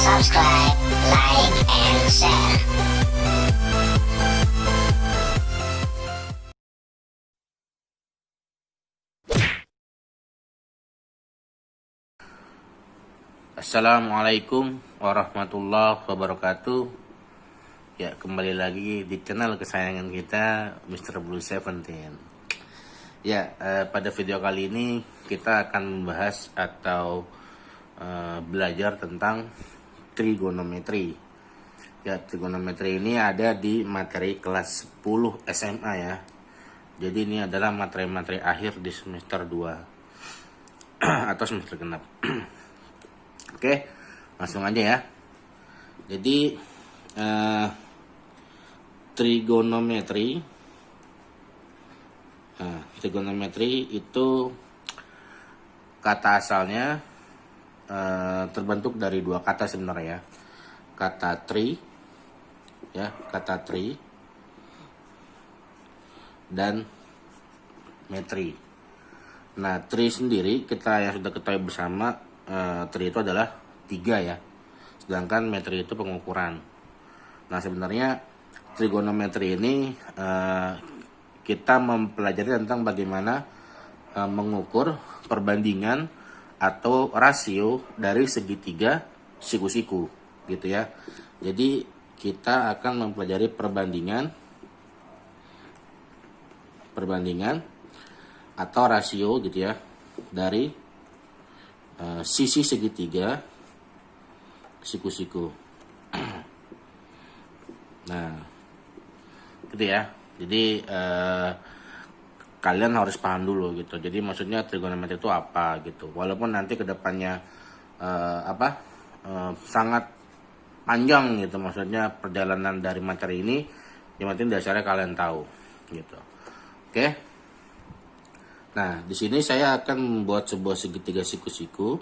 subscribe, like, and share. Assalamualaikum warahmatullahi wabarakatuh. Ya, kembali lagi di channel kesayangan kita, Mr. Blue 17. Ya, pada video kali ini kita akan membahas atau belajar tentang trigonometri. Ya, trigonometri ini ada di materi kelas 10 SMA ya. Jadi ini adalah materi-materi akhir di semester 2 atau semester genap. Oke, langsung aja ya. Jadi trigonometri itu kata asalnya terbentuk dari dua kata sebenarnya ya. Kata tri dan metri. Nah, tri sendiri kita yang sudah ketahui bersama, tri itu adalah 3 ya. Sedangkan metri itu pengukuran. Nah, sebenarnya trigonometri ini kita mempelajari tentang bagaimana mengukur perbandingan atau rasio dari segitiga siku-siku gitu ya. Jadi kita akan mempelajari perbandingan atau rasio gitu ya dari sisi segitiga siku-siku. Nah, gitu ya. Jadi kalian harus paham dulu gitu. Jadi maksudnya trigonometri itu apa gitu. Walaupun nanti kedepannya sangat panjang gitu. Maksudnya perjalanan dari materi ini, yang penting dasarnya kalian tahu gitu. Oke. Nah, di sini saya akan membuat sebuah segitiga siku-siku.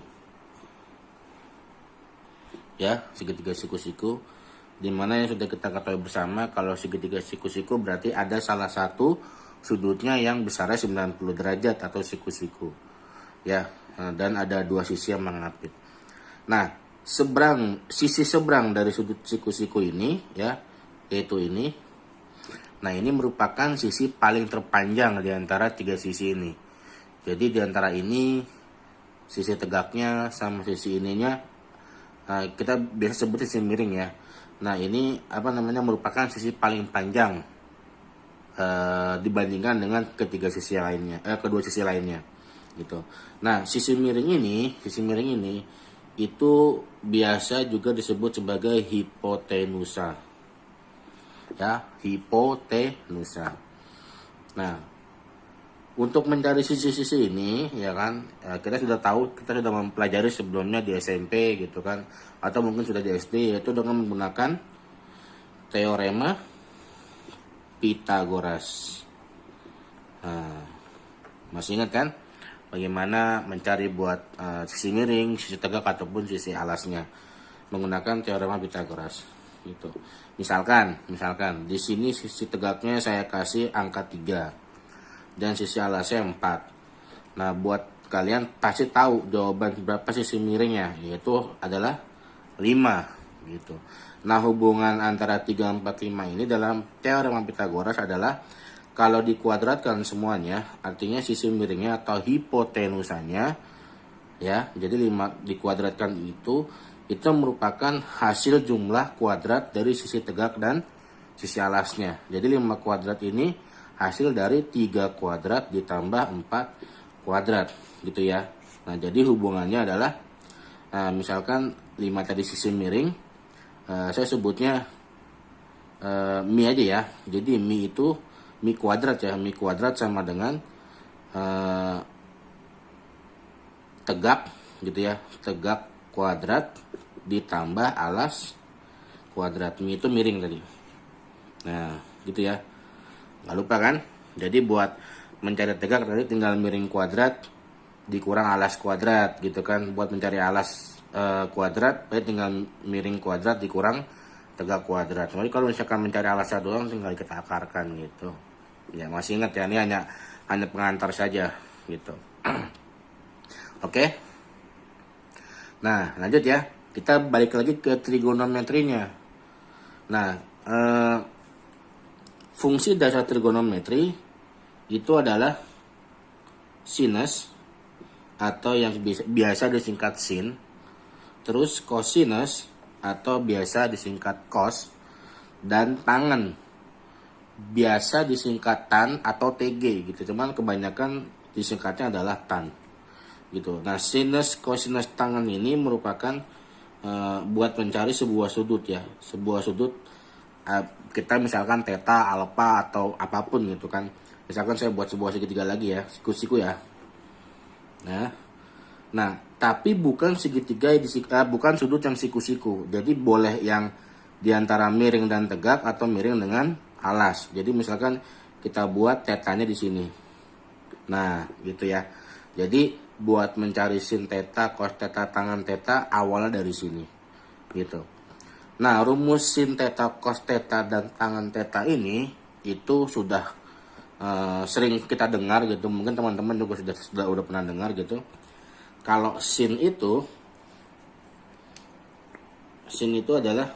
Ya, segitiga siku-siku, dimana yang sudah kita ketahui bersama kalau segitiga siku-siku berarti ada salah satu sudutnya yang besarnya 90 derajat atau siku-siku ya, dan ada dua sisi yang mengapit. Nah, sisi seberang dari sudut siku-siku ini ya, yaitu ini. Nah, ini merupakan sisi paling terpanjang di antara tiga sisi ini. Jadi di antara ini, sisi tegaknya sama sisi ininya, kita biasa sebut sisi miring ya. Nah, ini merupakan sisi paling panjang dibandingkan dengan kedua sisi lainnya gitu. Nah, sisi miring ini itu biasa juga disebut sebagai hipotenusa. Ya, hipotenusa. Nah, untuk mencari sisi-sisi ini ya kan, kita sudah mempelajari sebelumnya di SMP gitu kan, atau mungkin sudah di SD, yaitu dengan menggunakan teorema Pythagoras. Nah, masih ingat kan bagaimana mencari buat sisi miring, sisi tegak ataupun sisi alasnya menggunakan teorema Pythagoras gitu. Misalkan di sini sisi tegaknya saya kasih angka 3 dan sisi alasnya 4. Nah, buat kalian pasti tahu jawaban berapa sisi miringnya, yaitu adalah 5 gitu. Nah, hubungan antara 3, 4, 5 ini dalam teorema Pythagoras adalah kalau dikuadratkan semuanya, artinya sisi miringnya atau hipotenusanya ya. Jadi 5 dikuadratkan itu merupakan hasil jumlah kuadrat dari sisi tegak dan sisi alasnya. Jadi 5 kuadrat ini hasil dari 3 kuadrat ditambah 4 kuadrat gitu ya. Nah, jadi hubungannya adalah misalkan 5 tadi sisi miring, saya sebutnya mi aja ya. Jadi mi itu mi kuadrat ya. Mi kuadrat sama dengan tegak gitu ya. Tegak kuadrat ditambah alas kuadrat. Mi itu miring tadi. Nah, gitu ya. Nggak lupa kan? Jadi buat mencari tegak tadi tinggal miring kuadrat dikurang alas kuadrat gitu kan. Buat mencari alas kuadrat tinggal miring kuadrat dikurang tegak kuadrat. Jadi kalau misalkan mencari alasnya doang tinggal kita akarkan gitu. Ya, masih ingat ya, ini hanya pengantar saja gitu. Oke. Nah, lanjut ya. kita balik lagi ke trigonometrinya. Nah, fungsi dasar trigonometri itu adalah sinus atau yang biasa disingkat sin, terus cosinus atau biasa disingkat cos, dan tangen biasa disingkat tan atau tg gitu. Cuman kebanyakan disingkatnya adalah tan gitu. Nah, sinus, cosinus, tangen ini merupakan buat mencari sebuah sudut ya, sebuah sudut. Kita misalkan theta, alpha atau apapun gitu kan. Misalkan saya buat sebuah segitiga lagi ya, siku-siku ya. Nah, tapi bukan segitiga bukan sudut yang siku-siku. Jadi boleh yang diantara miring dan tegak atau miring dengan alas. Jadi misalkan kita buat tetanya di sini. Nah, gitu ya. Jadi buat mencari sin theta, cos theta, tangen theta awalnya dari sini. Gitu. Nah, rumus sin theta, cos theta, dan tangen theta ini itu sudah sering kita dengar gitu. Mungkin teman-teman juga sudah pernah dengar gitu. Kalau sin itu adalah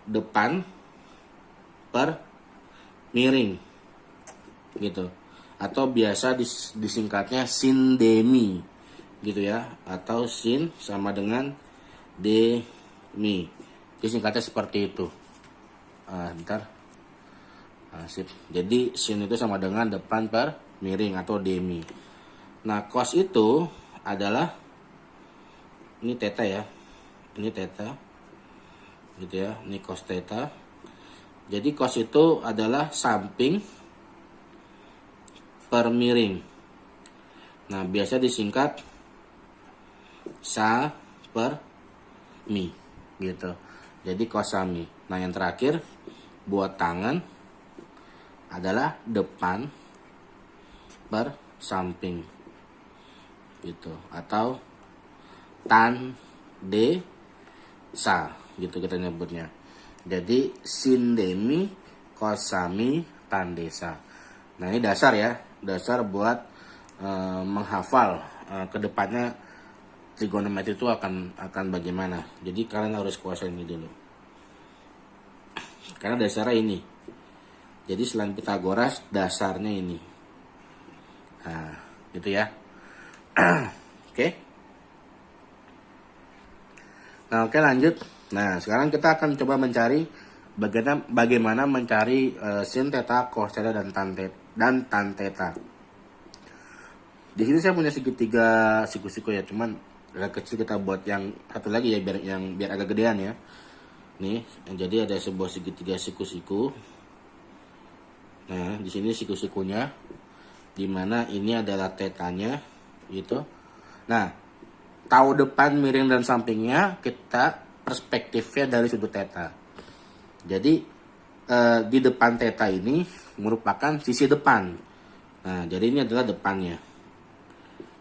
depan per miring gitu, atau biasa disingkatnya sin demi gitu ya, atau sin sama dengan demi, disingkatnya seperti itu. Sip. Jadi sin itu sama dengan depan per miring atau demi. Nah, cos itu adalah ini theta ya. Ini theta. Gitu ya. Ini cos theta. Jadi cos itu adalah samping per miring. Nah, biasa disingkat sa per mi gitu. Jadi cosami. Nah, yang terakhir buat tangan adalah depan per samping gitu, atau tan de sa gitu kita nyebutnya. Jadi sin demi, cosami, tan desa. Nah, ini dasar ya, dasar buat menghafal kedepannya trigonometri itu akan bagaimana. Jadi kalian harus kuasain ini dulu, karena dasarnya ini. Jadi selain Pitagoras, dasarnya ini. Nah, gitu ya. Oke. Nah, oke lanjut. Nah, sekarang kita akan coba mencari bagaimana mencari sin theta, cos theta, dan tan theta. Di sini saya punya segitiga siku-siku ya, cuman agak kecil, kita buat yang satu lagi ya biar agak gedean ya. Nih, jadi ada sebuah segitiga siku-siku. Nah, di sini siku-sikunya, dimana ini adalah tetanya, gitu. Nah, tahu depan, miring, dan sampingnya, kita perspektifnya dari sudut theta. Jadi di depan theta ini merupakan sisi depan. Nah, jadi ini adalah depannya.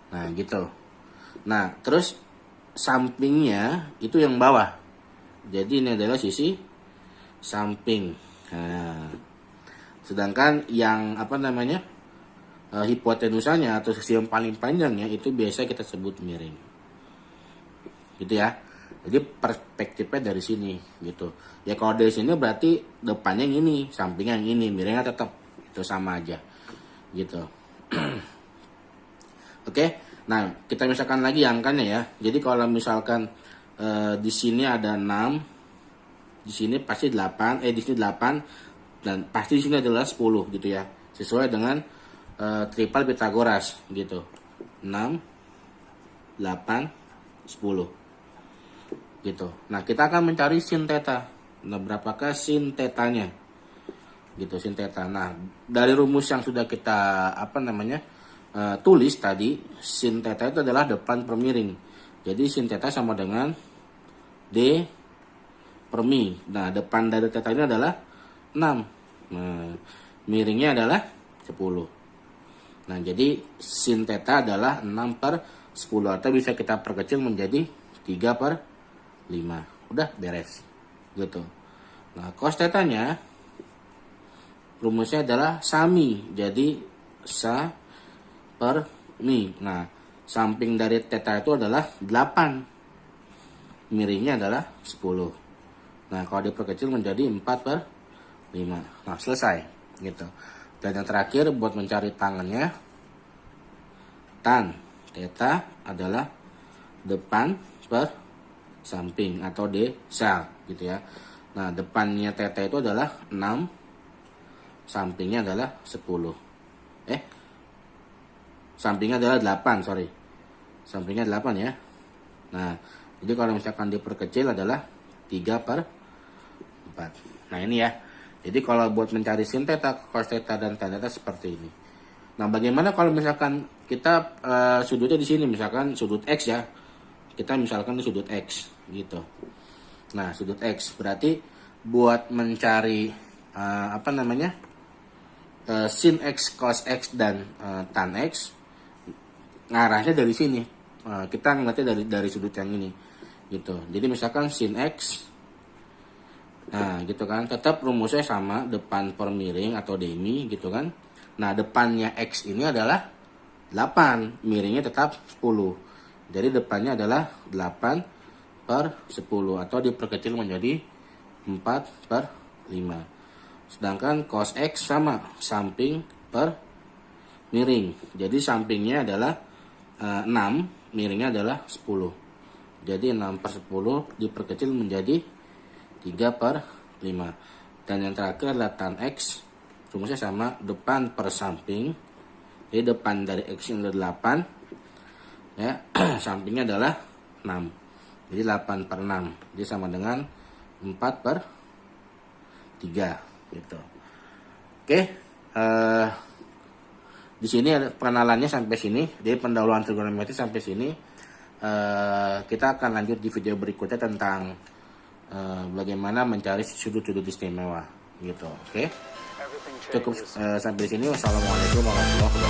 Nah, gitu. Nah, terus sampingnya itu yang bawah. Jadi ini adalah sisi samping. Nah, sedangkan yang hipotenusanya atau sisi yang paling panjangnya itu biasa kita sebut miring. Gitu ya. Jadi perspektifnya dari sini gitu. Ya kalau dari sini berarti depannya yang ini, sampingnya yang ini, miringnya tetap itu sama aja. Gitu. Oke. Nah, kita misalkan lagi angkanya ya. Jadi kalau misalkan di sini ada 6, di sini pasti 8, di sini 8, dan pasti di sini adalah 10 gitu ya. Sesuai dengan triple Pitagoras gitu. 6, 8, 10. Gitu. Nah, kita akan mencari sin theta. Nah, berapakah sin tetanya? Gitu, sin theta. Nah, dari rumus yang sudah kita tulis tadi, sin theta itu adalah depan per miring. Jadi sin theta sama dengan d per mi. Nah, depan dari theta ini adalah 6. Nah, miringnya adalah 10. Nah, jadi sin theta adalah 6 per 10, atau bisa kita perkecil menjadi 3 per 5. Udah beres. Gitu. Nah, cos tetanya rumusnya adalah sami. Jadi sa per mi. Nah, samping dari theta itu adalah 8. miringnya adalah 10. Nah, kalau diperkecil menjadi 4/5. Nah, selesai gitu. Dan yang terakhir buat mencari tangannya, tan theta adalah depan per samping atau desal gitu ya. Nah, depannya theta itu adalah 6, sampingnya adalah 10. Sampingnya adalah 8, sorry. Sampingnya 8 ya. Nah, jadi kalau misalkan diperkecil adalah 3/4. Nah, ini ya. Jadi kalau buat mencari sin theta, cos theta, dan tan theta seperti ini. Nah, bagaimana kalau misalkan kita sudutnya di sini, misalkan sudut X ya. Kita misalkan di sudut X gitu. Nah, sudut X berarti buat mencari sin X, cos X, dan tan X, ngarahnya dari sini. Kita ngeliatnya dari sudut yang ini gitu. Jadi misalkan sin X, nah gitu kan, tetap rumusnya sama, depan per miring atau demi gitu kan. Nah, depannya X ini adalah 8, miringnya tetap 10. Jadi depannya adalah 8/10 atau diperkecil menjadi 4/5. Sedangkan cos X sama, samping per miring. Jadi sampingnya adalah 6, miringnya adalah 10. Jadi 6/10 diperkecil menjadi 3/5. Dan yang terakhir adalah tan X, rumusnya sama, depan per samping. Jadi depan dari X ini adalah 8 ya, sampingnya adalah 6. Jadi 8/6. Jadi sama dengan 4/3 gitu. Oke, di sini ada pengenalannya sampai sini. Jadi pendahuluan trigonometri sampai sini. Kita akan lanjut di video berikutnya tentang bagaimana mencari sudut-sudut istimewa gitu. Oke, cukup sampai sini. Wassalamualaikum warahmatullahi wabarakatuh.